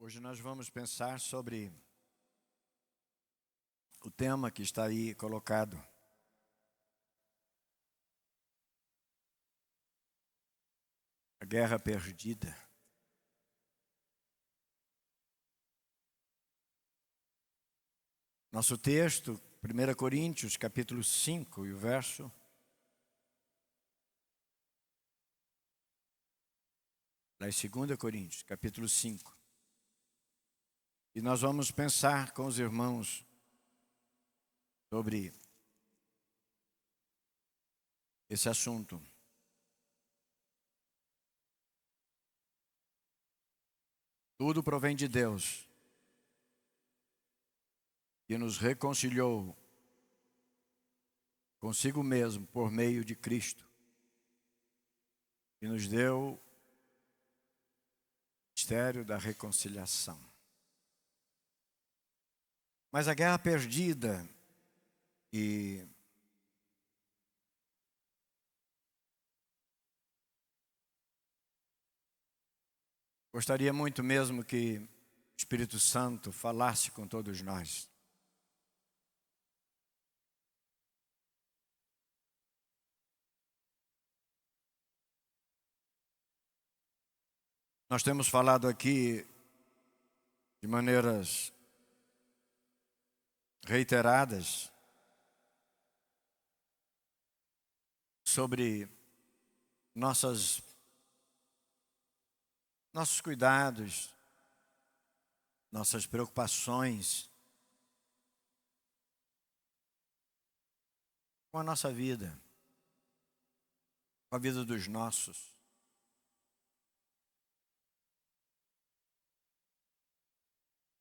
Hoje nós vamos pensar sobre o tema que está aí colocado. A guerra perdida. Nosso texto, 1 Coríntios, capítulo 5, e o verso... Lá em 2 Coríntios, capítulo 5. E nós vamos pensar com os irmãos sobre esse assunto. Tudo provém de Deus, que nos reconciliou consigo mesmo por meio de Cristo, e nos deu o mistério da reconciliação. Mas a guerra perdida e gostaria muito mesmo que o Espírito Santo falasse com todos nós. Nós temos falado aqui de maneiras reiteradas sobre nossos cuidados, nossas preocupações com a nossa vida, com a vida dos nossos.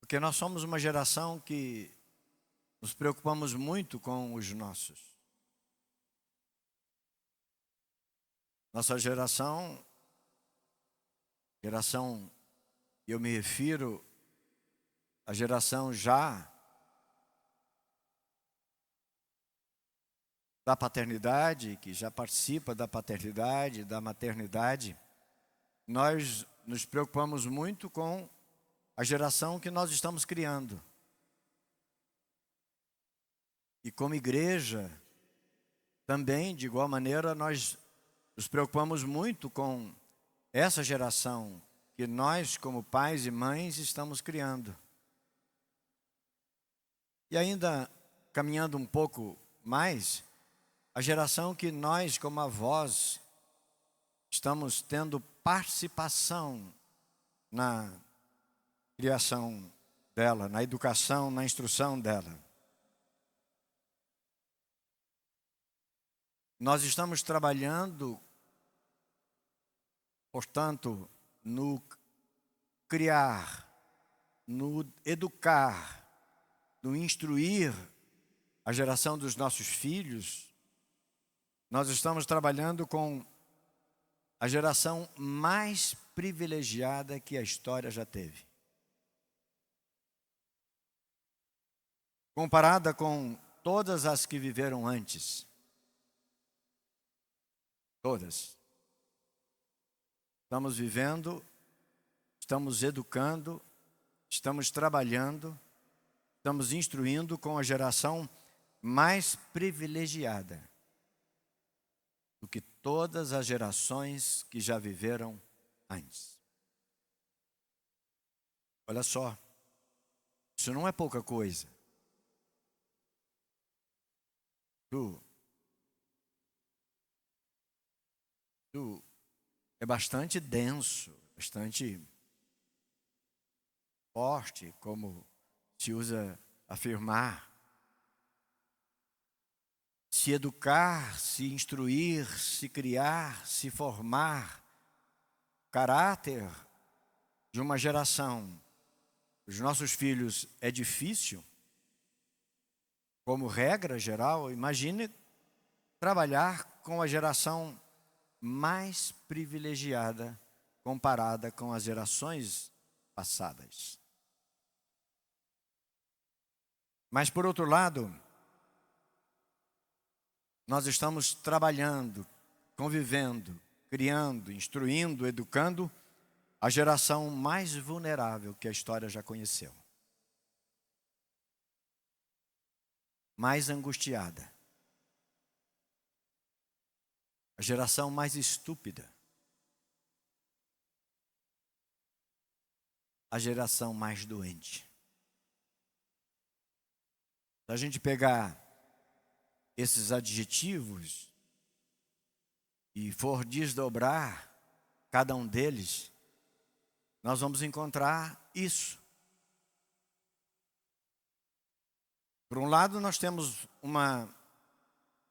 Porque nós somos uma geração que nos preocupamos muito com os nossos. Nossa geração, eu me refiro à geração já da paternidade, que já participa da paternidade, da maternidade. Nós nos preocupamos muito com a geração que nós estamos criando. E como igreja, também, de igual maneira, nós nos preocupamos muito com essa geração que nós, como pais e mães, estamos criando. E ainda, caminhando um pouco mais, a geração que nós, como avós, estamos tendo participação na criação dela, na educação, na instrução dela. Nós estamos trabalhando, portanto, no criar, no educar, no instruir a geração dos nossos filhos. Nós estamos trabalhando com a geração mais privilegiada que a história já teve. Comparada com todas as que viveram antes. Todas. Estamos vivendo, estamos educando, estamos trabalhando, estamos instruindo com a geração mais privilegiada do que todas as gerações que já viveram antes. Olha só, isso não é pouca coisa. É bastante denso, bastante forte, como se usa afirmar. Se educar, se instruir, se criar, se formar, caráter de uma geração, os nossos filhos, é difícil, como regra geral. Imagine trabalhar com a geração mais privilegiada comparada com as gerações passadas. Mas, por outro lado, nós estamos trabalhando, convivendo, criando, instruindo, educando a geração mais vulnerável que a história já conheceu. Mais angustiada. A geração mais estúpida. A geração mais doente. Se a gente pegar esses adjetivos e for desdobrar cada um deles, nós vamos encontrar isso. Por um lado, nós temos uma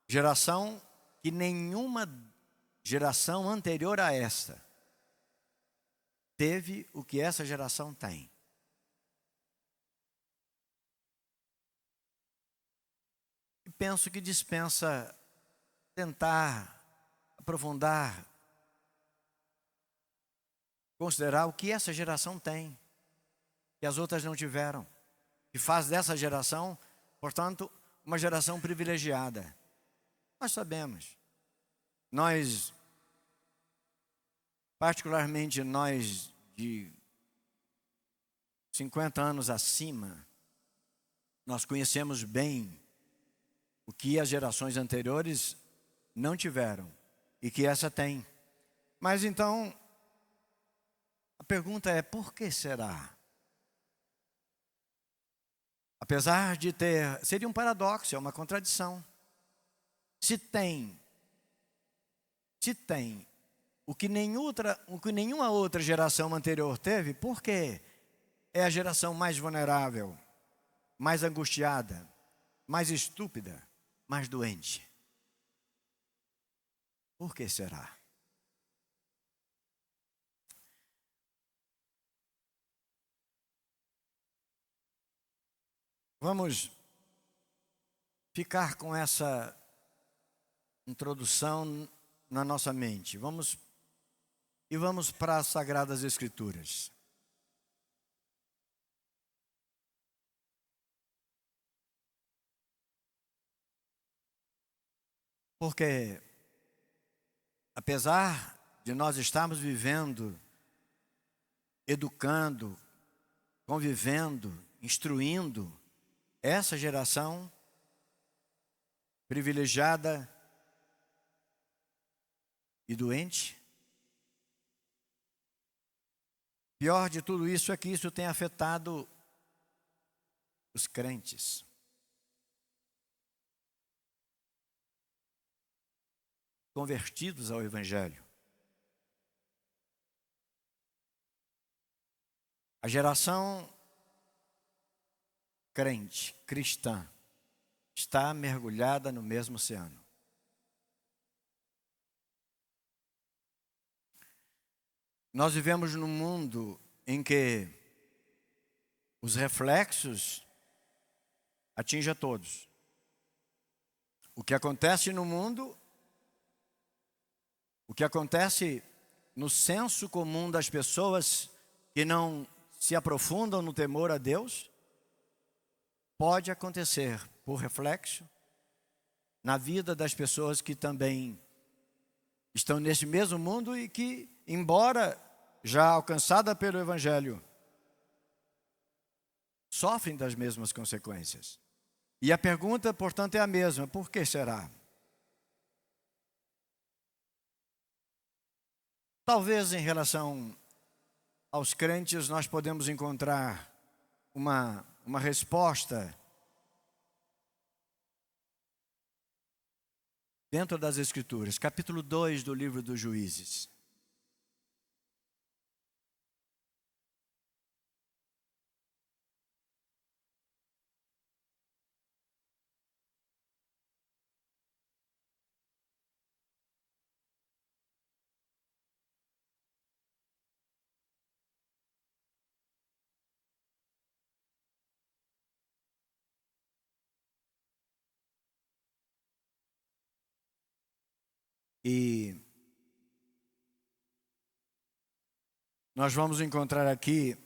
geração que nenhuma geração anterior a esta teve o que essa geração tem. E penso que dispensa tentar aprofundar, considerar o que essa geração tem, que as outras não tiveram, que faz dessa geração, portanto, uma geração privilegiada. Nós sabemos. Nós, particularmente nós de 50 anos acima, nós conhecemos bem o que as gerações anteriores não tiveram e que essa tem. Mas então, a pergunta é: por que será? Apesar de ter, seria um paradoxo, é uma contradição. Se tem o que nenhuma outra geração anterior teve, por que é a geração mais vulnerável, mais angustiada, mais estúpida, mais doente? Por que será? Vamos ficar com essa introdução na nossa mente. Vamos para as Sagradas Escrituras. Porque, apesar de nós estarmos vivendo, educando, convivendo, instruindo essa geração privilegiada e doente, pior de tudo isso é que isso tem afetado os crentes. Convertidos ao Evangelho. A geração crente, cristã, está mergulhada no mesmo oceano. Nós vivemos num mundo em que os reflexos atingem a todos. O que acontece no mundo, o que acontece no senso comum das pessoas que não se aprofundam no temor a Deus, pode acontecer por reflexo na vida das pessoas que também estão nesse mesmo mundo e que, embora já alcançada pelo Evangelho, sofrem das mesmas consequências. E a pergunta, portanto, é a mesma: por que será? Talvez em relação aos crentes nós podemos encontrar uma resposta dentro das Escrituras, capítulo 2 do livro dos Juízes. E nós vamos encontrar aqui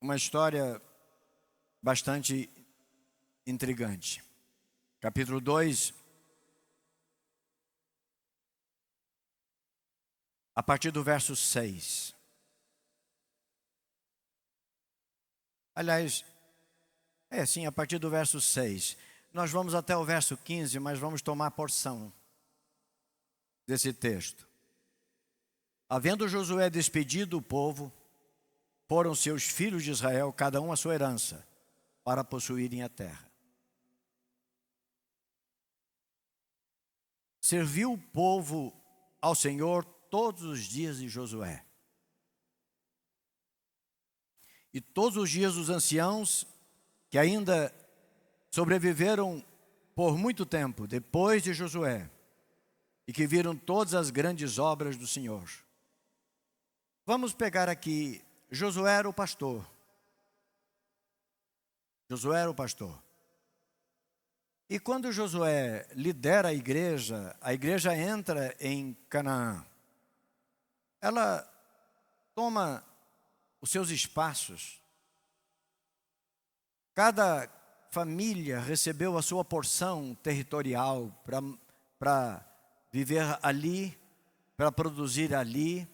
uma história bastante intrigante. Capítulo 2, a partir do verso 6. Aliás, sim, a partir do verso 6. Nós vamos até o verso 15, mas vamos tomar porção desse texto. Havendo Josué despedido o povo, foram seus filhos de Israel, cada um a sua herança, para possuírem a terra. Serviu o povo ao Senhor todos os dias de Josué. E todos os dias os anciãos que ainda sobreviveram por muito tempo depois de Josué e que viram todas as grandes obras do Senhor. Vamos pegar aqui, Josué era o pastor. Josué era o pastor. E quando Josué lidera a igreja entra em Canaã. Ela toma os seus espaços. Cada família recebeu a sua porção territorial para viver ali, para produzir ali,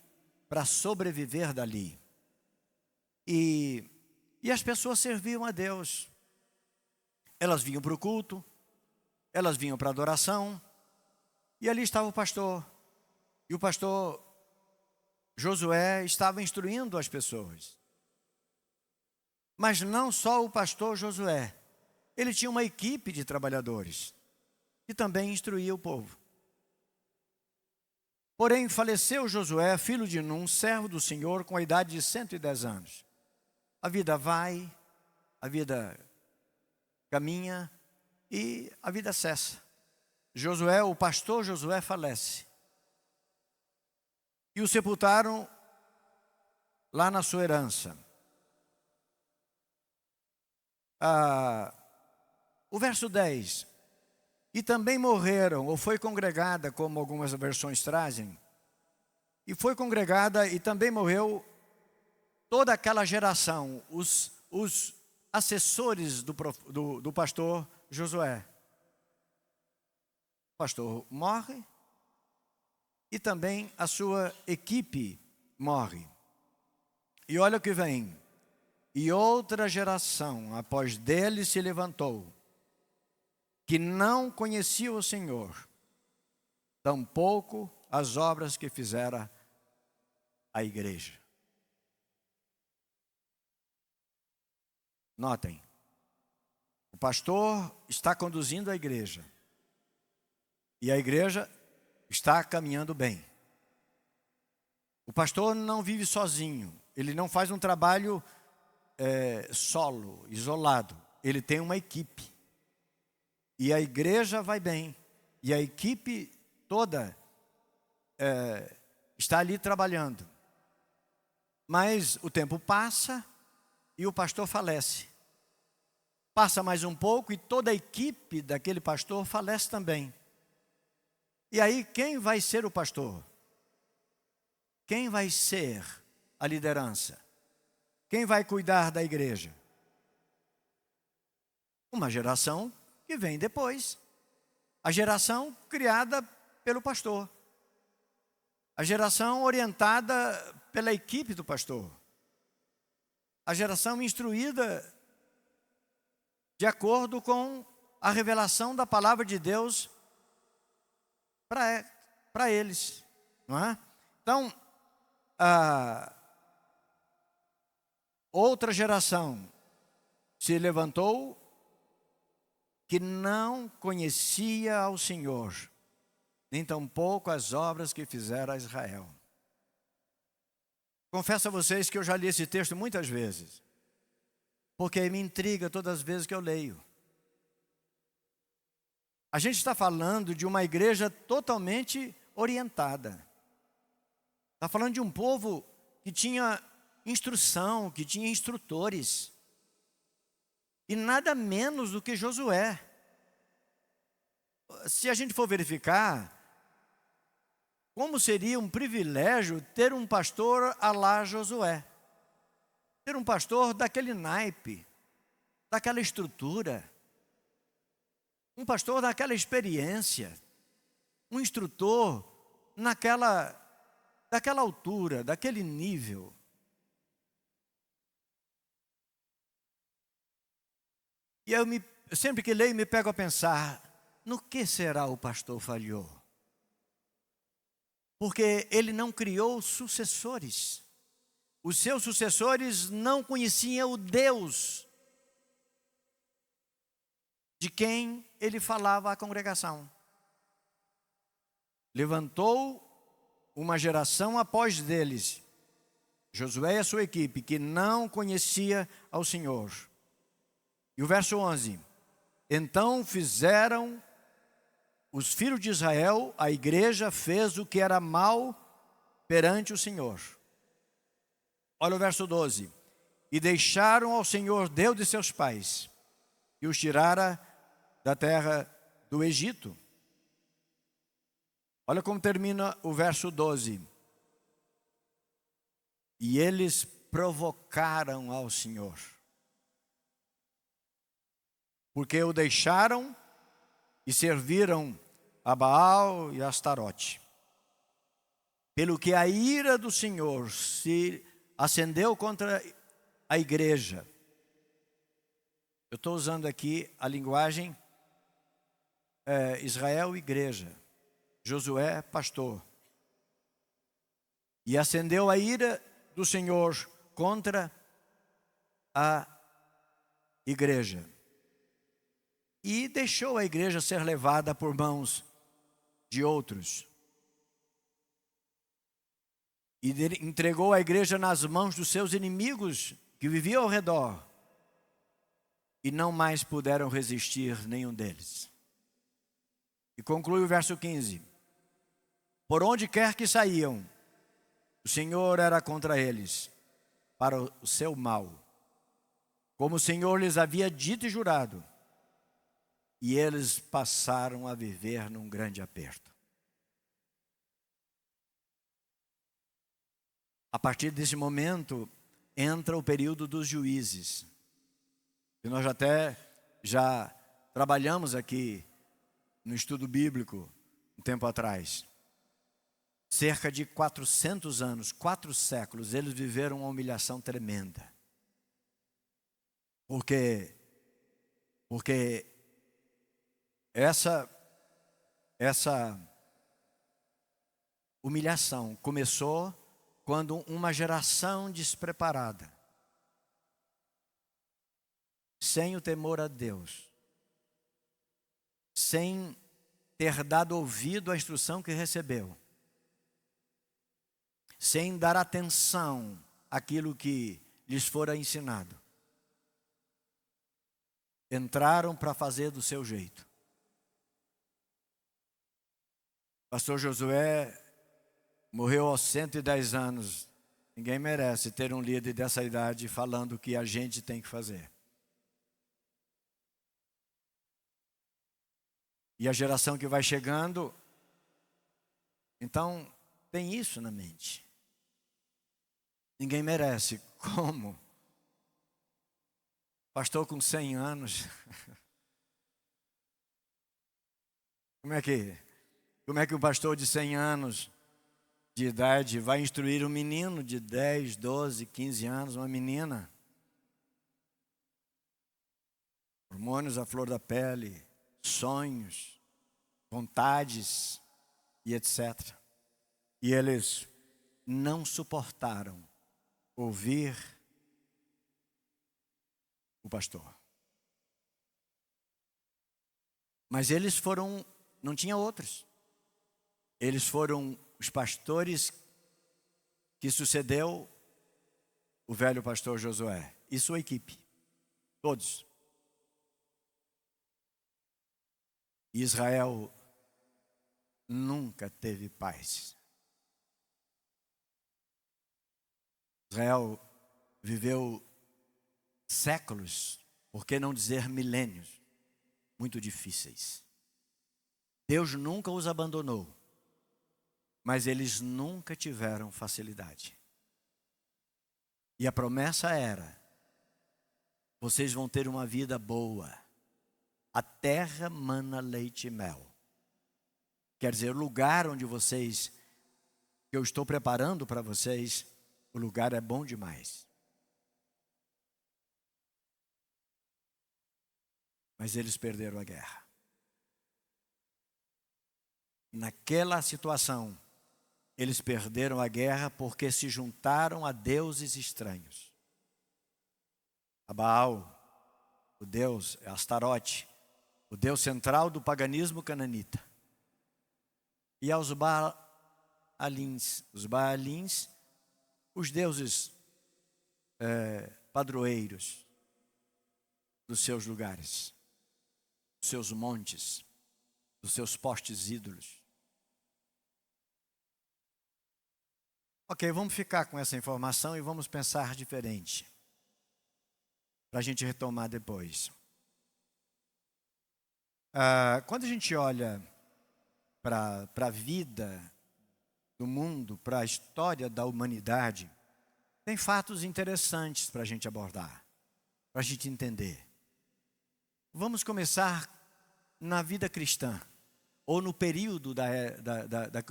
para sobreviver dali. E as pessoas serviam a Deus. Elas vinham para o culto, elas vinham para a adoração, e ali estava o pastor. E o pastor Josué estava instruindo as pessoas. Mas não só o pastor Josué, ele tinha uma equipe de trabalhadores que também instruía o povo. Porém, faleceu Josué, filho de Num, servo do Senhor, com a idade de 110 anos. A vida vai, a vida caminha e a vida cessa. Josué, o pastor Josué, falece. E o sepultaram lá na sua herança. O verso 10. E também morreram, ou foi congregada, como algumas versões trazem. E foi congregada e também morreu toda aquela geração, os assessores do pastor Josué. O pastor morre e também a sua equipe morre. E olha o que vem. E outra geração após dele se levantou, que não conhecia o Senhor, tampouco as obras que fizera a igreja. Notem, o pastor está conduzindo a igreja, e a igreja está caminhando bem. O pastor não vive sozinho, ele não faz um trabalho solo, isolado, ele tem uma equipe. E a igreja vai bem, e a equipe toda está ali trabalhando. Mas o tempo passa e o pastor falece. Passa mais um pouco e toda a equipe daquele pastor falece também. E aí quem vai ser o pastor? Quem vai ser a liderança? Quem vai cuidar da igreja? Uma geração que vem depois. A geração criada pelo pastor. A geração orientada pela equipe do pastor. A geração instruída de acordo com a revelação da palavra de Deus para eles, não é? Então, outra geração se levantou que não conhecia ao Senhor, nem tampouco as obras que fizera a Israel. Confesso a vocês que eu já li esse texto muitas vezes, porque me intriga todas as vezes que eu leio. A gente está falando de uma igreja totalmente orientada. Está falando de um povo que tinha instrução, que tinha instrutores. E nada menos do que Josué. Se a gente for verificar, como seria um privilégio ter um pastor à la Josué. Ter um pastor daquele naipe, daquela estrutura. Um pastor daquela experiência. Um instrutor naquela daquela altura, daquele nível. E sempre que leio, me pego a pensar, no que será o pastor falhou? Porque ele não criou sucessores. Os seus sucessores não conheciam o Deus de quem ele falava à congregação. Levantou uma geração após deles, Josué e a sua equipe, que não conhecia ao Senhor. E o verso 11: então fizeram os filhos de Israel, a igreja fez o que era mal perante o Senhor. Olha o verso 12: e deixaram ao Senhor Deus de seus pais, e os tirara da terra do Egito. Olha como termina o verso 12: e eles provocaram ao Senhor, porque o deixaram e serviram a Baal e a Astarote. Pelo que a ira do Senhor se acendeu contra a igreja. Eu estou usando aqui a linguagem Israel, igreja. Josué, pastor. E acendeu a ira do Senhor contra a igreja. E deixou a igreja ser levada por mãos de outros. E entregou a igreja nas mãos dos seus inimigos que viviam ao redor. E não mais puderam resistir nenhum deles. E conclui o verso 15. Por onde quer que saíam, o Senhor era contra eles, para o seu mal, como o Senhor lhes havia dito e jurado. E eles passaram a viver num grande aperto. A partir desse momento, entra o período dos juízes. E nós já trabalhamos aqui no estudo bíblico um tempo atrás. Cerca de 400 anos, 4 séculos, eles viveram uma humilhação tremenda. Porque essa humilhação começou quando uma geração despreparada, sem o temor a Deus, sem ter dado ouvido à instrução que recebeu, sem dar atenção àquilo que lhes fora ensinado, entraram para fazer do seu jeito. Pastor Josué morreu aos 110 anos. Ninguém merece ter um líder dessa idade falando o que a gente tem que fazer. E a geração que vai chegando, então, tem isso na mente. Ninguém merece. Como? Pastor com 100 anos. Como é que um pastor de 100 anos de idade vai instruir um menino de 10, 12, 15 anos, uma menina? Hormônios à flor da pele, sonhos, vontades e etc. E eles não suportaram ouvir o pastor. Mas eles foram, não tinha outros. Eles foram os pastores que sucedeu o velho pastor Josué e sua equipe, todos. Israel nunca teve paz. Israel viveu séculos, por que não dizer milênios, muito difíceis. Deus nunca os abandonou, mas eles nunca tiveram facilidade. E a promessa era: vocês vão ter uma vida boa. A terra mana leite e mel. Quer dizer, o lugar onde vocês, que que eu estou preparando para vocês, o lugar é bom demais. Mas eles perderam a guerra. Naquela situação, eles perderam a guerra porque se juntaram a deuses estranhos. A Baal, o deus Astarote, o deus central do paganismo cananita. E aos Baalins, os deuses padroeiros dos seus lugares, dos seus montes, dos seus postes ídolos. Ok, vamos ficar com essa informação e vamos pensar diferente, para a gente retomar depois. Quando a gente olha para a vida do mundo, para a história da humanidade, tem fatos interessantes para a gente abordar, para a gente entender. Vamos começar na vida cristã, ou no período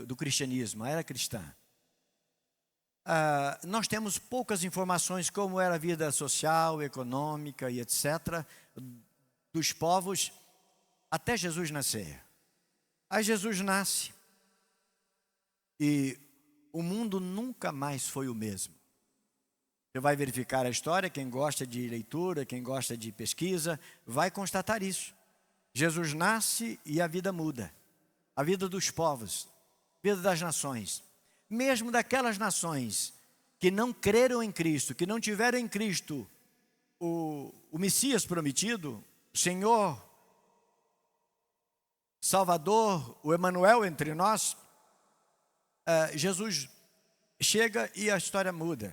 do cristianismo, a era cristã. Nós temos poucas informações como era a vida social, econômica e etc. dos povos até Jesus nascer. Aí Jesus nasce e o mundo nunca mais foi o mesmo. Você vai verificar a história, quem gosta de leitura, quem gosta de pesquisa, vai constatar isso. Jesus nasce e a vida muda. A vida dos povos, a vida das nações. Mesmo daquelas nações que não creram em Cristo, que não tiveram em Cristo o Messias prometido, o Senhor, Salvador, o Emanuel entre nós, Jesus chega e a história muda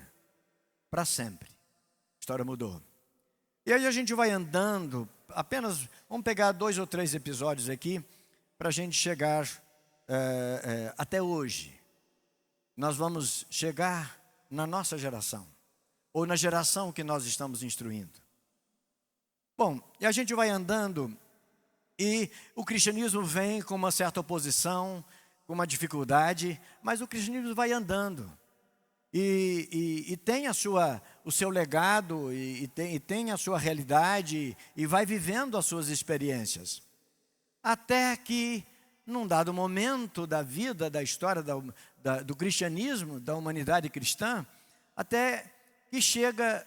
para sempre. A história mudou. E aí a gente vai andando, vamos pegar 2 ou 3 episódios aqui, para a gente chegar até hoje. Nós vamos chegar na nossa geração, ou na geração que nós estamos instruindo. Bom, e a gente vai andando, e o cristianismo vem com uma certa oposição, com uma dificuldade, mas o cristianismo vai andando. E tem o seu legado, e tem a sua realidade, e vai vivendo as suas experiências. Até que, num dado momento da vida, da história do cristianismo, da humanidade cristã, até que chega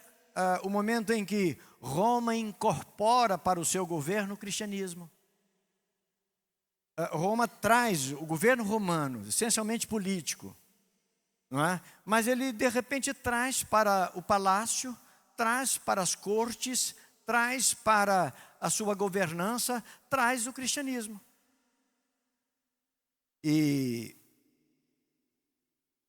o momento em que Roma incorpora para o seu governo o cristianismo. Roma traz, o governo romano, essencialmente político, não é? Mas ele de repente traz para o palácio, traz para as cortes, traz para a sua governança, traz o cristianismo. E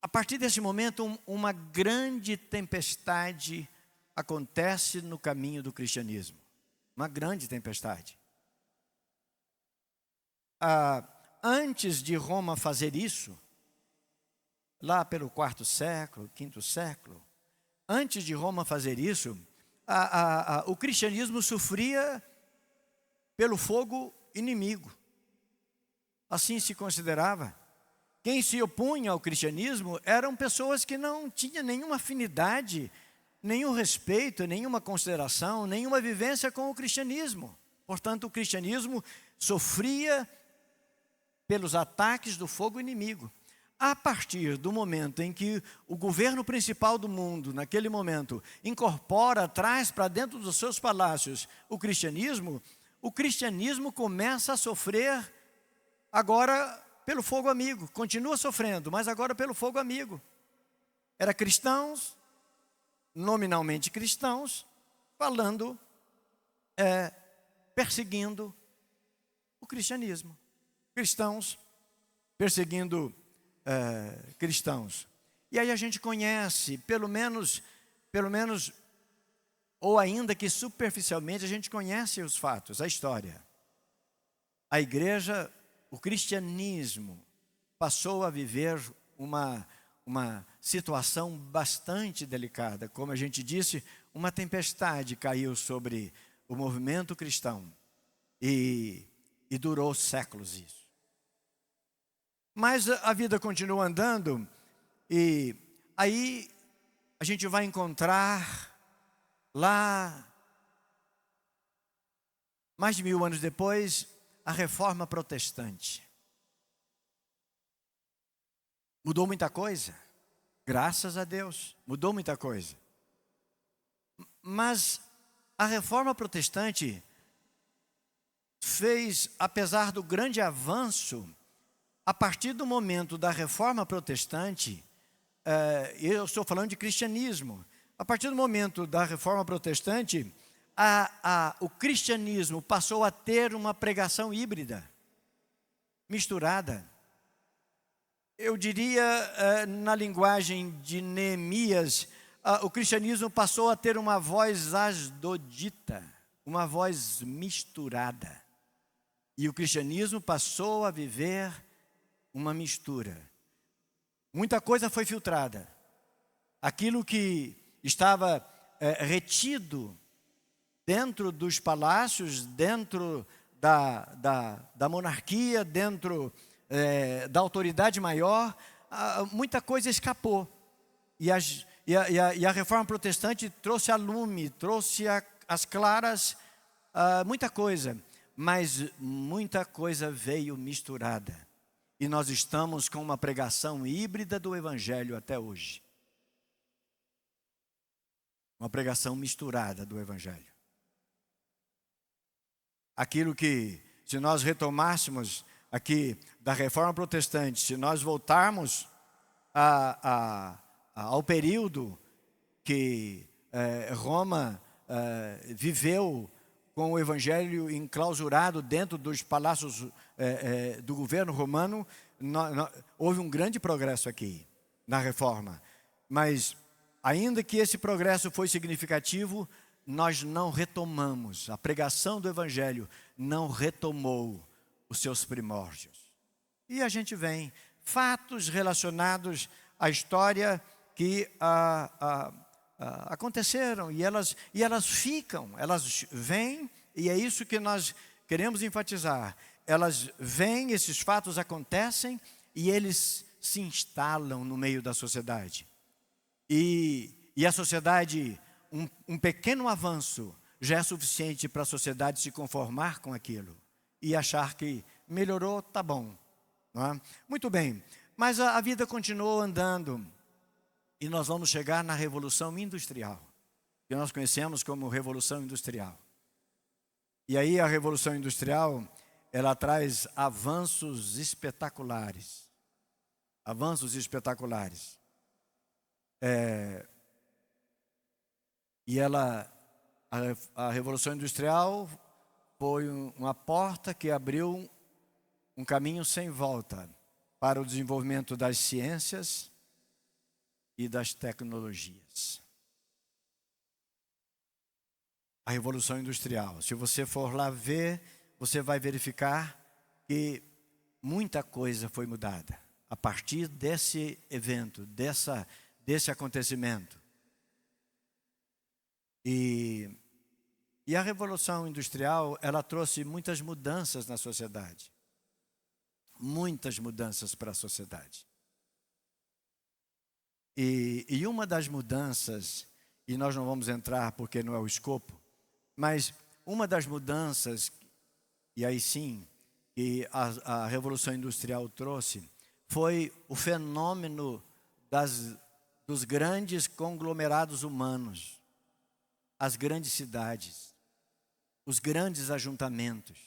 a partir desse momento, uma grande tempestade acontece no caminho do cristianismo. Uma grande tempestade. Antes de Roma fazer isso, lá pelo 4º século, 5º século, antes de Roma fazer isso, o cristianismo sofria pelo fogo inimigo. Assim se considerava. Quem se opunha ao cristianismo eram pessoas que não tinham nenhuma afinidade, nenhum respeito, nenhuma consideração, nenhuma vivência com o cristianismo. Portanto, o cristianismo sofria pelos ataques do fogo inimigo. A partir do momento em que o governo principal do mundo, naquele momento, incorpora, traz para dentro dos seus palácios o cristianismo começa a sofrer agora pelo fogo amigo. Continua sofrendo, mas agora pelo fogo amigo. Era cristãos, nominalmente cristãos, falando, perseguindo o cristianismo. Cristãos perseguindo cristãos. E aí a gente conhece, pelo menos, ou ainda que superficialmente, a gente conhece os fatos, a história. A igreja, o cristianismo, passou a viver uma situação bastante delicada. Como a gente disse, uma tempestade caiu sobre o movimento cristão e durou séculos isso. Mas a vida continua andando E aí a gente vai encontrar lá, mais de 1000 anos depois, a Reforma Protestante. Mudou muita coisa, graças a Deus, mudou muita coisa. Mas a Reforma Protestante fez, apesar do grande avanço, a partir do momento da Reforma Protestante, eu estou falando de cristianismo, a partir do momento da Reforma Protestante, o cristianismo passou a ter uma pregação híbrida, misturada. Eu diria, na linguagem de Neemias, o cristianismo passou a ter uma voz asdodita, uma voz misturada. E o cristianismo passou a viver uma mistura. Muita coisa foi filtrada. Aquilo que estava retido dentro dos palácios, dentro da monarquia, dentro da autoridade maior, muita coisa escapou. E a Reforma Protestante trouxe a lume, trouxe às claras muita coisa, mas muita coisa veio misturada. E nós estamos com uma pregação híbrida do Evangelho até hoje. Uma pregação misturada do Evangelho. Aquilo que, se nós retomássemos aqui da Reforma Protestante, se nós voltarmos ao período que Roma viveu com o Evangelho enclausurado dentro dos palácios do governo romano, houve um grande progresso aqui na Reforma. Mas, ainda que esse progresso foi significativo, nós não retomamos, a pregação do Evangelho não retomou os seus primórdios. E a gente vem fatos relacionados à história que aconteceram, e elas ficam, elas vêm, e é isso que nós queremos enfatizar. Elas vêm, esses fatos acontecem, e eles se instalam no meio da sociedade. E a sociedade, um pequeno avanço já é suficiente para a sociedade se conformar com aquilo e achar que melhorou, tá bom, não é? Muito bem, mas a vida continuou andando e nós vamos chegar na Revolução Industrial, que nós conhecemos como Revolução Industrial. E aí a Revolução Industrial, ela traz avanços espetaculares. Avanços espetaculares. E a Revolução Industrial foi uma porta que abriu um caminho sem volta para o desenvolvimento das ciências e das tecnologias. A Revolução Industrial, se você for lá ver, você vai verificar que muita coisa foi mudada a partir desse evento, desse acontecimento. E a Revolução Industrial, ela trouxe muitas mudanças na sociedade. Muitas mudanças para a sociedade. E uma das mudanças, e nós não vamos entrar porque não é o escopo, mas uma das mudanças, e aí sim, que a Revolução Industrial trouxe, foi o fenômeno dos grandes conglomerados humanos, as grandes cidades, os grandes ajuntamentos.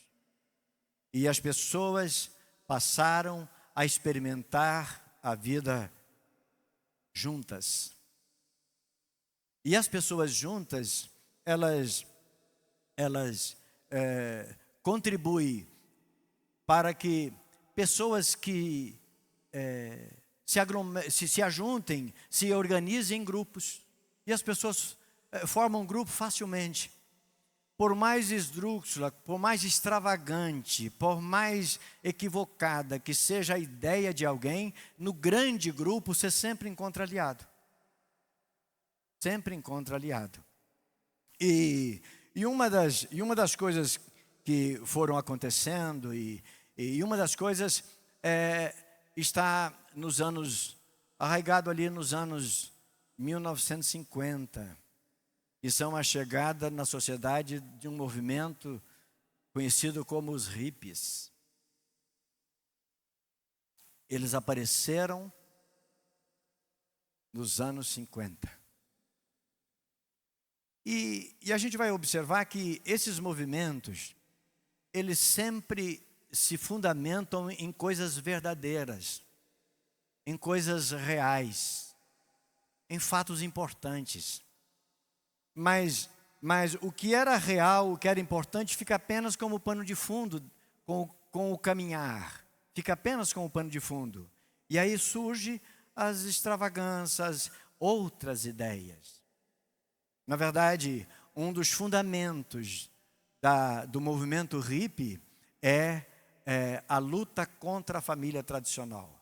E as pessoas passaram a experimentar a vida juntas. E as pessoas juntas, elas contribuem para que pessoas que se ajuntem, se organizem em grupos. E as pessoas formam um grupo facilmente. Por mais esdrúxula, por mais extravagante, por mais equivocada que seja a ideia de alguém, no grande grupo você sempre encontra aliado. Sempre encontra aliado. E uma das coisas que foram acontecendo, e uma das coisas está nos anos arraigado ali nos anos 1950, e são a chegada na sociedade de um movimento conhecido como os hippies. Eles apareceram nos anos 50. E a gente vai observar que esses movimentos, eles sempre se fundamentam em coisas verdadeiras, em coisas reais, em fatos importantes. Mas o que era real, o que era importante, fica apenas como pano de fundo, com o caminhar. Fica apenas como pano de fundo. E aí surgem as extravagâncias, outras ideias. Na verdade, um dos fundamentos do movimento hippie é a luta contra a família tradicional.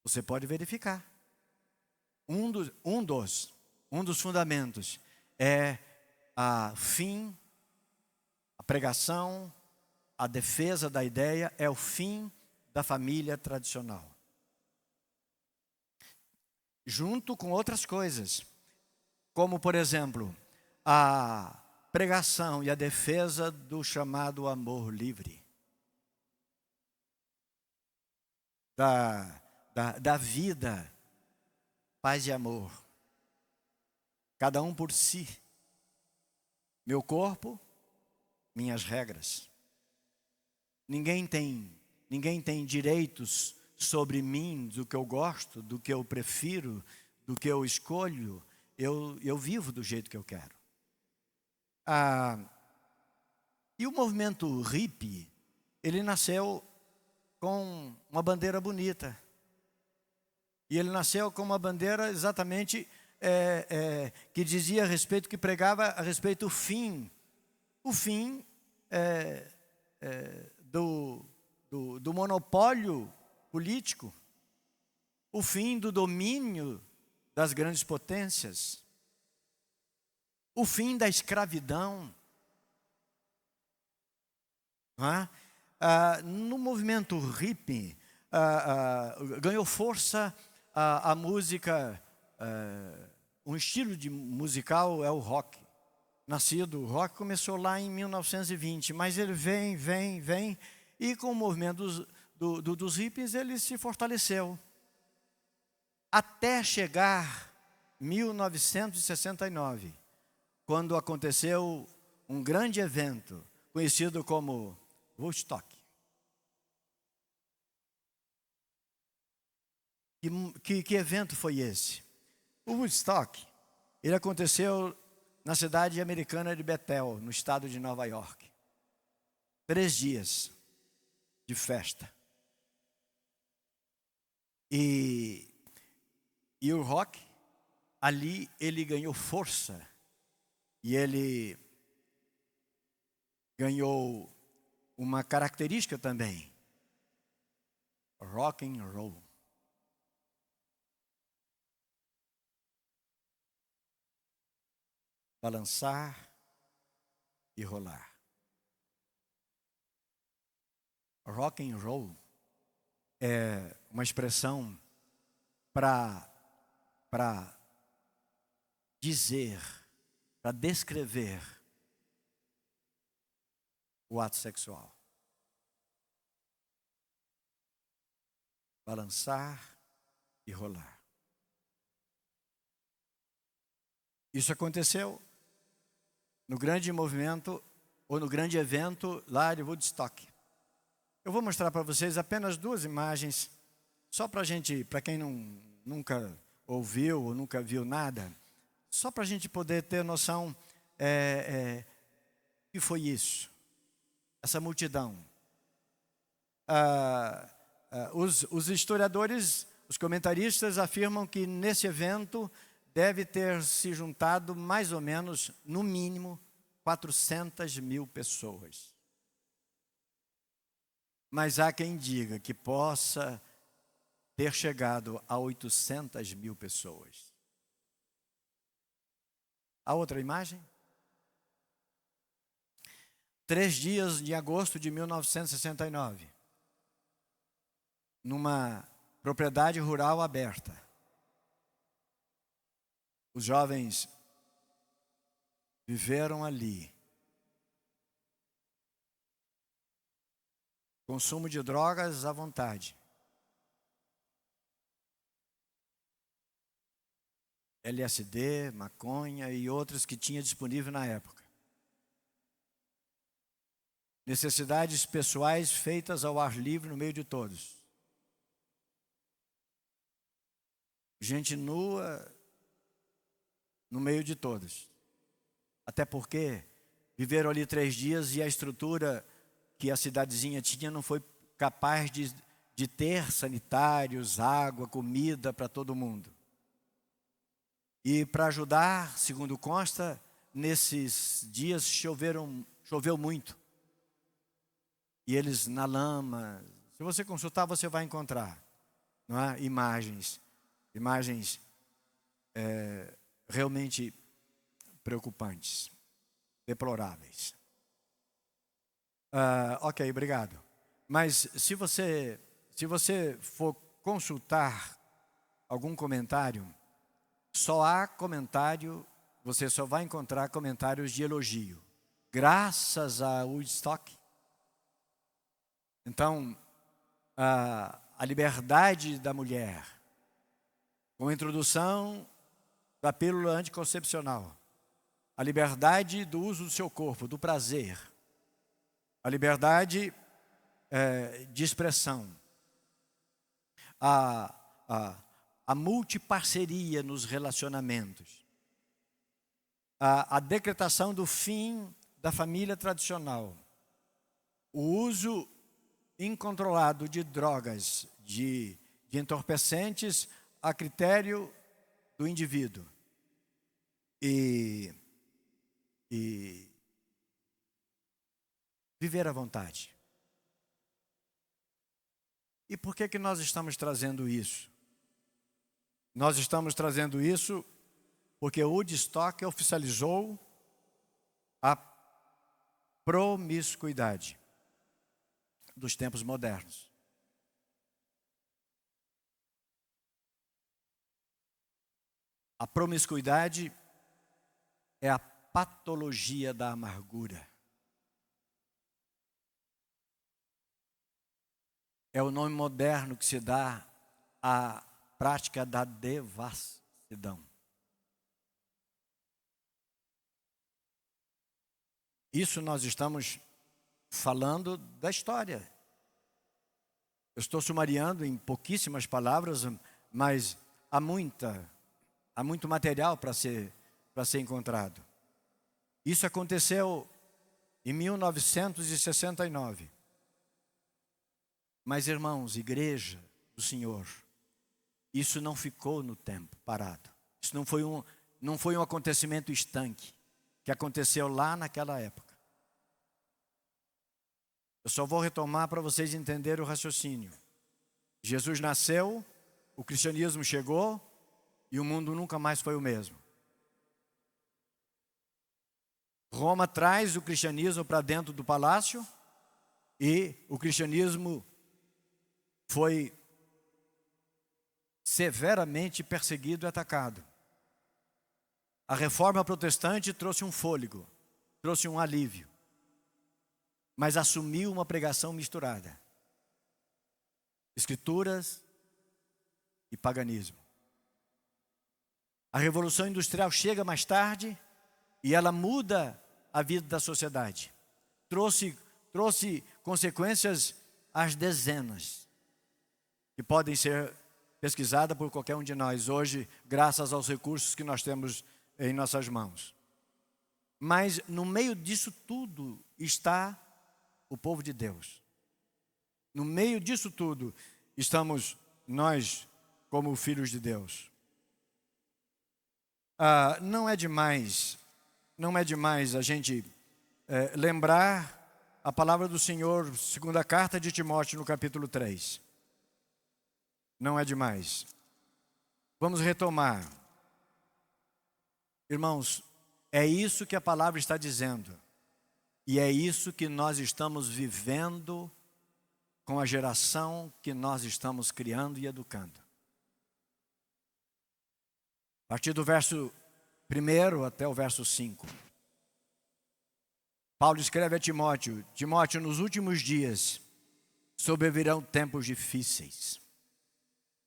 Você pode verificar. Um dos fundamentos é a pregação, a defesa da ideia, é o fim da família tradicional. Junto com outras coisas, como, por exemplo, a pregação e a defesa do chamado amor livre. Da vida, paz e amor. Cada um por si. Meu corpo, minhas regras. Ninguém tem direitos sobre mim, do que eu gosto, do que eu prefiro, do que eu escolho. Eu vivo do jeito que eu quero. E o movimento hippie, ele nasceu com uma bandeira bonita. E ele nasceu com uma bandeira exatamente que dizia a respeito, que pregava a respeito do fim. O fim do monopólio político. O fim do domínio das grandes potências. O fim da escravidão. No movimento hippie, ganhou força a música, um estilo musical é o rock. O rock começou lá em 1920, mas ele vem, e com o movimento dos hippies ele se fortaleceu. Até chegar 1969, quando aconteceu um grande evento, conhecido como Woodstock. Que evento foi esse? O Woodstock, ele aconteceu na cidade americana de Bethel, no estado de Nova York. 3 dias de festa. E o rock, ali ele ganhou força. E ele ganhou uma característica também. Rock and roll. Balançar e rolar. Rock and roll é uma expressão para dizer, para descrever o ato sexual. Balançar e rolar. Isso aconteceu no grande movimento, ou no grande evento lá de Woodstock. Eu vou mostrar para vocês apenas 2 imagens, só para quem nunca ouviu ou nunca viu nada, só para a gente poder ter noção que foi isso, essa multidão. Os historiadores, os comentaristas afirmam que nesse evento deve ter se juntado mais ou menos, no mínimo, 400.000 pessoas. Mas há quem diga que possa ter chegado a 800.000 pessoas. A outra imagem? 3 dias de agosto de 1969. numa propriedade rural aberta. Os jovens viveram ali. Consumo de drogas à vontade. LSD, maconha e outras que tinha disponível na época. Necessidades pessoais feitas ao ar livre no meio de todos. Gente nua no meio de todos. Até porque viveram ali 3 dias e a estrutura que a cidadezinha tinha não foi capaz de ter sanitários, água, comida para todo mundo. E para ajudar, segundo consta, nesses dias choveu muito. E eles na lama, se você consultar você vai encontrar, não é? Imagens realmente preocupantes, deploráveis. Ok, obrigado. Mas se você for consultar algum comentário, você só vai encontrar comentários de elogio. Graças a Woodstock. Então, a liberdade da mulher, com a introdução da pílula anticoncepcional, a liberdade do uso do seu corpo, do prazer, a liberdade de expressão, a multiparceria nos relacionamentos, a decretação do fim da família tradicional, o uso incontrolado de drogas, de entorpecentes a critério do indivíduo. E viver à vontade. E por que nós estamos trazendo isso? Nós estamos trazendo isso porque o Woodstock oficializou a promiscuidade dos tempos modernos. A promiscuidade é a patologia da amargura. É o nome moderno que se dá à prática da devassidão. Isso nós estamos falando da história. Eu estou sumariando em pouquíssimas palavras, mas há muito material para ser encontrado. Isso aconteceu em 1969. Mas, irmãos, igreja do Senhor, isso não ficou no tempo parado. Isso não foi um acontecimento estanque que aconteceu lá naquela época. Eu só vou retomar para vocês entenderem o raciocínio. Jesus nasceu, o cristianismo chegou e o mundo nunca mais foi o mesmo. Roma traz o cristianismo para dentro do palácio e o cristianismo foi severamente perseguido e atacado. A reforma protestante trouxe um fôlego, trouxe um alívio, mas assumiu uma pregação misturada. Escrituras e paganismo. A Revolução Industrial chega mais tarde e ela muda a vida da sociedade. Trouxe consequências às dezenas, que podem ser pesquisadas por qualquer um de nós hoje, graças aos recursos que nós temos em nossas mãos. Mas no meio disso tudo está o povo de Deus. No meio disso tudo estamos nós como filhos de Deus. Não é demais a gente lembrar a palavra do Senhor, segunda carta de Timóteo, no capítulo 3. Não é demais. Vamos retomar. Irmãos, é isso que a palavra está dizendo. E é isso que nós estamos vivendo com a geração que nós estamos criando e educando. A partir do verso 1 até o verso 5. Paulo escreve a Timóteo: Timóteo, nos últimos dias sobrevirão tempos difíceis,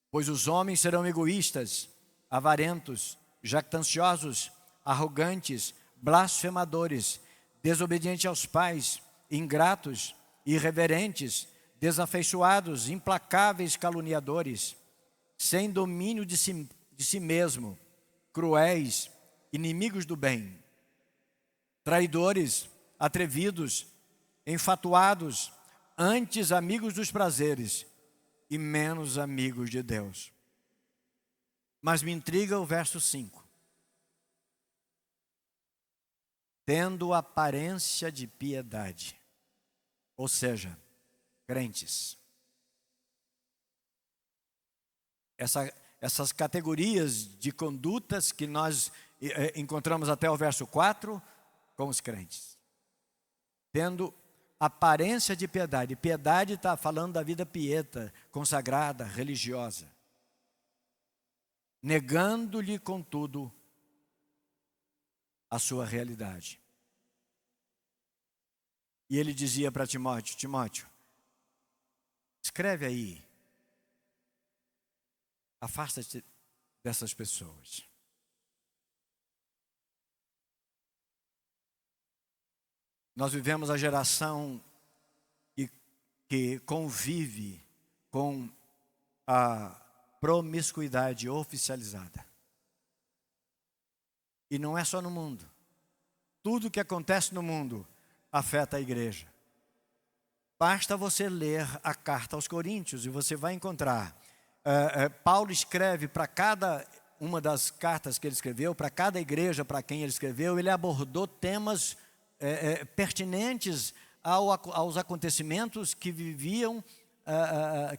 pois os homens serão egoístas, avarentos, jactanciosos, arrogantes, blasfemadores, desobedientes aos pais, ingratos, irreverentes, desafeiçoados, implacáveis caluniadores, sem domínio de si mesmo, cruéis, inimigos do bem, traidores, atrevidos, enfatuados, antes amigos dos prazeres e menos amigos de Deus. Mas me intriga o verso 5. Tendo aparência de piedade, ou seja, crentes. Essas categorias de condutas que nós encontramos até o verso 4 com os crentes. Tendo aparência de piedade. Piedade está falando da vida pieta, consagrada, religiosa. Negando-lhe, contudo, a sua realidade. E ele dizia para Timóteo: Timóteo, escreve aí, afasta-te dessas pessoas. Nós vivemos a geração que convive com a promiscuidade oficializada. E não é só no mundo. Tudo que acontece no mundo afeta a igreja. Basta você ler a carta aos Coríntios e você vai encontrar. Paulo escreve para cada uma das cartas que ele escreveu, para cada igreja para quem ele escreveu, ele abordou temas pertinentes aos acontecimentos que viviam,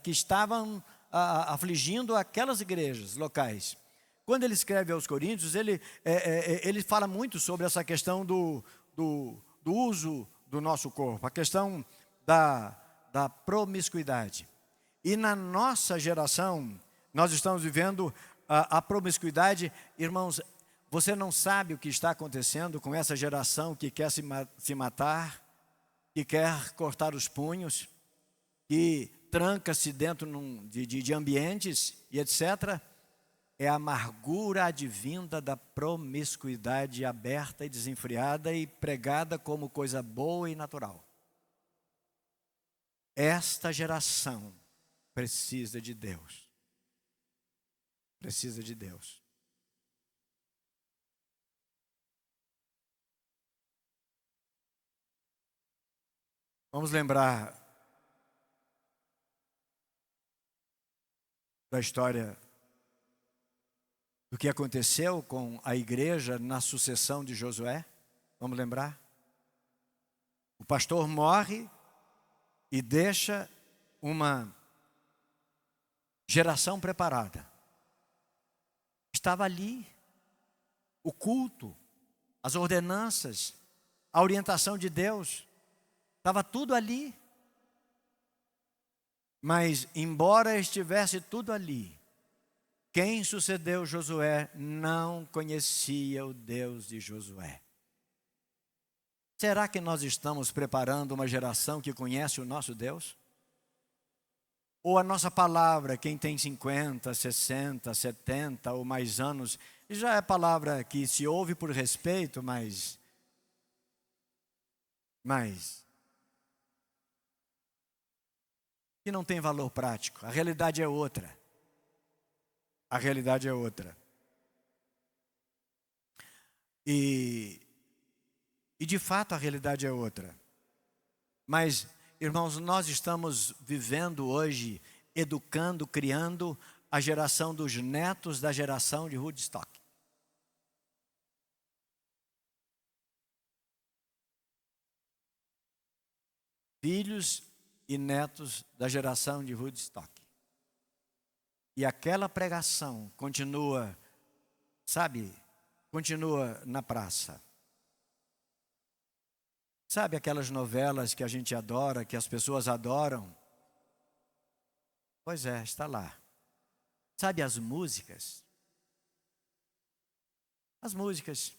que estavam afligindo aquelas igrejas locais. Quando ele escreve aos Coríntios, ele fala muito sobre essa questão do uso do nosso corpo, a questão da promiscuidade. E na nossa geração, nós estamos vivendo a promiscuidade. Irmãos, você não sabe o que está acontecendo com essa geração que quer se matar, que quer cortar os punhos, que tranca-se dentro de ambientes e etc. É a amargura advinda da promiscuidade aberta e desenfreada e pregada como coisa boa e natural. Esta geração precisa de Deus. Precisa de Deus. Vamos lembrar da história do que aconteceu com a igreja na sucessão de Josué. Vamos lembrar? O pastor morre e deixa uma geração preparada. Estava ali o culto, as ordenanças, a orientação de Deus. Estava tudo ali. Mas, embora estivesse tudo ali, quem sucedeu Josué não conhecia o Deus de Josué. Será que nós estamos preparando uma geração que conhece o nosso Deus? Ou a nossa palavra, quem tem 50, 60, 70 ou mais anos, já é palavra que se ouve por respeito, mas que não tem valor prático. A realidade é outra. A realidade é outra. E de fato a realidade é outra. Mas, irmãos, nós estamos vivendo hoje, educando, criando a geração dos netos da geração de Woodstock. Filhos e netos da geração de Woodstock. E aquela pregação continua, sabe, continua na praça. Sabe aquelas novelas que a gente adora, que as pessoas adoram? Pois é, está lá. Sabe as músicas? As músicas.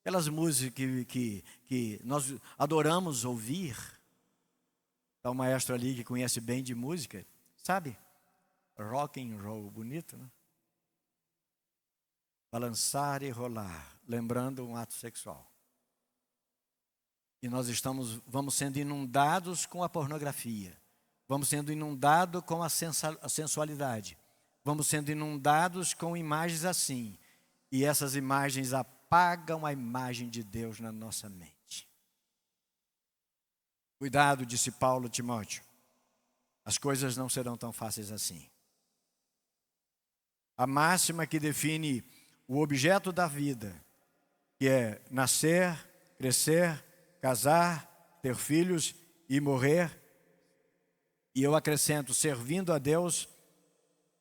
Aquelas músicas que nós adoramos ouvir. Está um maestro ali que conhece bem de música, sabe? Rock and roll, bonito, né? Balançar e rolar, lembrando um ato sexual. E nós vamos sendo inundados com a pornografia. Vamos sendo inundados com a sensualidade. Vamos sendo inundados com imagens assim. E essas imagens apagam a imagem de Deus na nossa mente. Cuidado, disse Paulo a Timóteo. As coisas não serão tão fáceis assim. A máxima que define o objeto da vida, que é nascer, crescer, casar, ter filhos e morrer, e eu acrescento, servindo a Deus,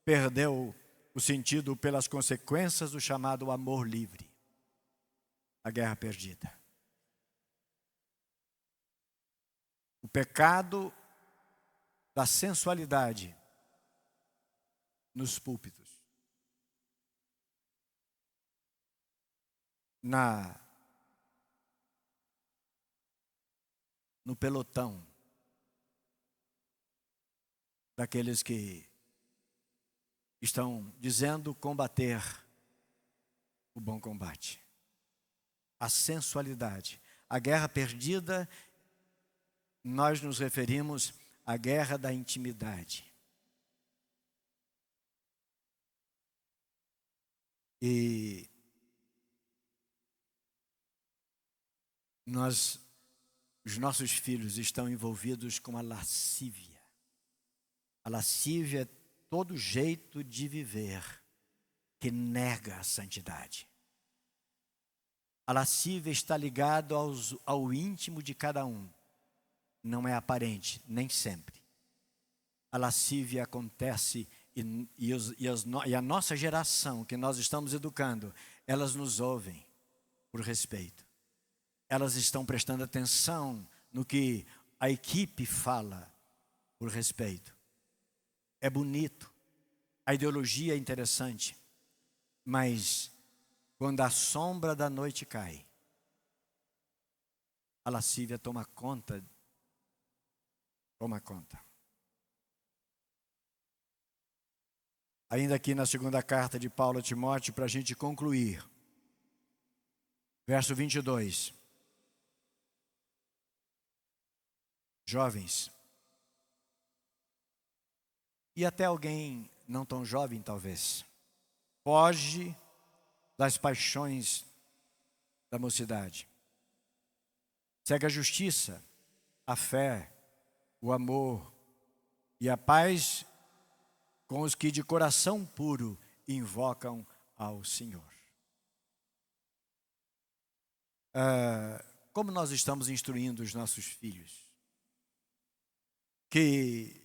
perdeu o sentido pelas consequências do chamado amor livre, a guerra perdida. O pecado da sensualidade nos púlpitos, no pelotão daqueles que estão dizendo combater o bom combate. A sensualidade, a guerra perdida, nós nos referimos à guerra da intimidade. E os nossos filhos estão envolvidos com a lascívia. A lascívia é todo jeito de viver que nega a santidade. A lascívia está ligada ao íntimo de cada um. Não é aparente, nem sempre. A lascívia acontece e a nossa geração que nós estamos educando, elas nos ouvem por respeito. Elas estão prestando atenção no que a equipe fala por respeito. É bonito, a ideologia é interessante, mas quando a sombra da noite cai, a lascívia toma conta. Ainda aqui na segunda carta de Paulo a Timóteo, para a gente concluir, verso 22. Jovens, e até alguém não tão jovem talvez, foge das paixões da mocidade. Segue a justiça, a fé, o amor e a paz com os que de coração puro invocam ao Senhor. Como nós estamos instruindo os nossos filhos? Que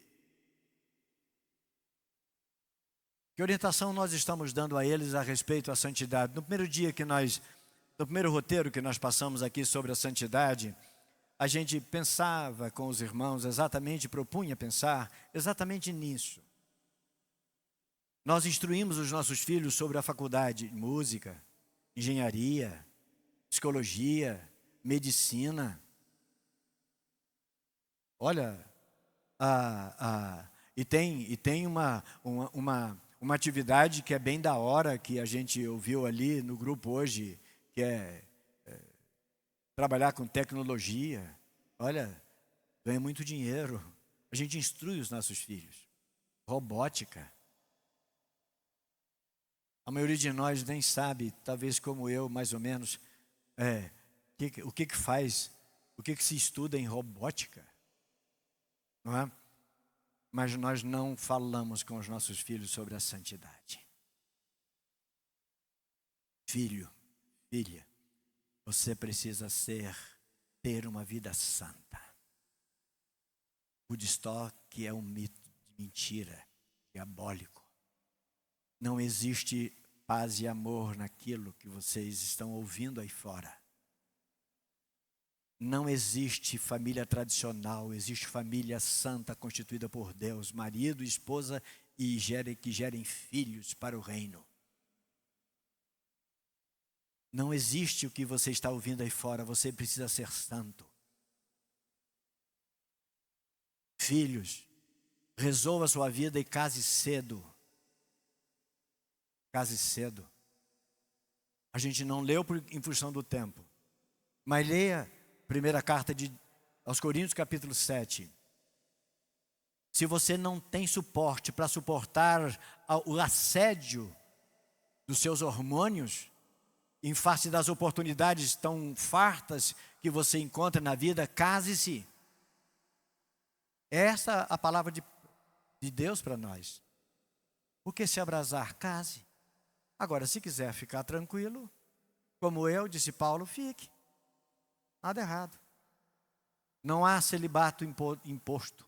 orientação nós estamos dando a eles a respeito à santidade? No primeiro roteiro que nós passamos aqui sobre a santidade, a gente pensava com os irmãos propunha pensar exatamente nisso. Nós instruímos os nossos filhos sobre a faculdade de música, engenharia, psicologia, medicina. Olha, e tem uma atividade que é bem da hora, que a gente ouviu ali no grupo hoje, que é trabalhar com tecnologia. Olha, ganha muito dinheiro. A gente instrui os nossos filhos. Robótica. A maioria de nós nem sabe, talvez como eu, mais ou menos, o que faz, o que se estuda em robótica. Não é? Mas nós não falamos com os nossos filhos sobre a santidade. Filho, filha, você precisa ter uma vida santa. Woodstock é um mito de mentira, diabólico. Não existe paz e amor naquilo que vocês estão ouvindo aí fora. Não existe família tradicional, existe família santa constituída por Deus, marido, esposa e que gerem filhos para o reino. Não existe o que você está ouvindo aí fora, você precisa ser santo. Filhos, resolva a sua vida e case cedo. Case cedo. A gente não leu em função do tempo, mas leia a primeira carta aos Coríntios, capítulo 7. Se você não tem suporte para suportar o assédio dos seus hormônios, em face das oportunidades tão fartas que você encontra na vida, case-se. Essa é a palavra de Deus para nós. Por que se abrasar? Case. Agora, se quiser ficar tranquilo, como eu, disse Paulo, fique. Nada errado. Não há celibato imposto.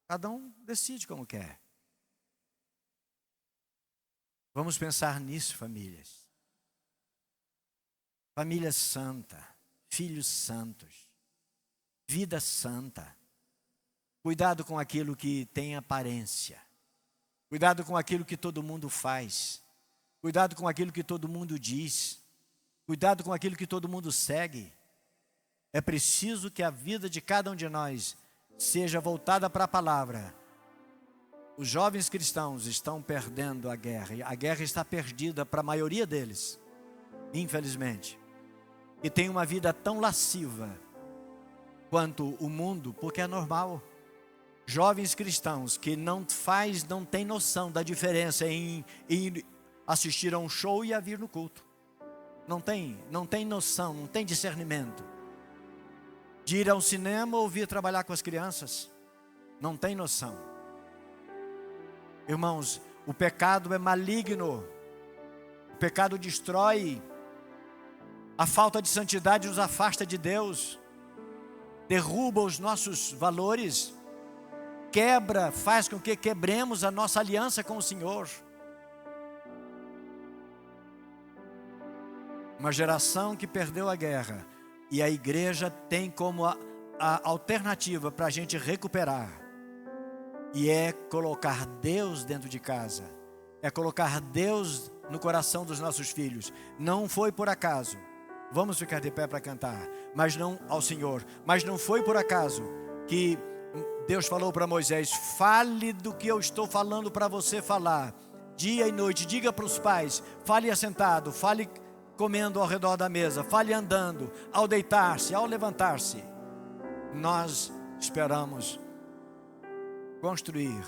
Cada um decide como quer. Vamos pensar nisso, famílias. Família santa, filhos santos, vida santa. Cuidado com aquilo que tem aparência. Cuidado com aquilo que todo mundo faz. Cuidado com aquilo que todo mundo diz. Cuidado com aquilo que todo mundo segue. É preciso que a vida de cada um de nós seja voltada para a palavra. Os jovens cristãos estão perdendo a guerra. A guerra está perdida para a maioria deles, infelizmente. E tem uma vida tão lasciva quanto o mundo, porque é normal. Jovens cristãos que não têm noção da diferença em assistir a um show e a vir no culto. Não tem noção, não tem discernimento. De ir ao cinema ou vir trabalhar com as crianças. Não tem noção. Irmãos, o pecado é maligno. O pecado destrói. A falta de santidade nos afasta de Deus. Derruba os nossos valores. Faz com que quebremos a nossa aliança com o Senhor. Uma geração que perdeu a guerra. E a igreja tem como a alternativa para a gente recuperar. E é colocar Deus dentro de casa. É colocar Deus no coração dos nossos filhos. Não foi por acaso. Vamos ficar de pé para cantar. Mas não ao Senhor. Mas não foi por acaso que Deus falou para Moisés: fale do que eu estou falando para você falar. Dia e noite, diga para os pais. Fale assentado, fale comendo ao redor da mesa, fale andando, ao deitar-se, ao levantar-se. Nós esperamos construir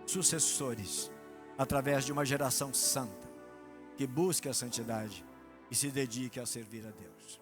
sucessores através de uma geração santa, que busque a santidade e se dedique a servir a Deus.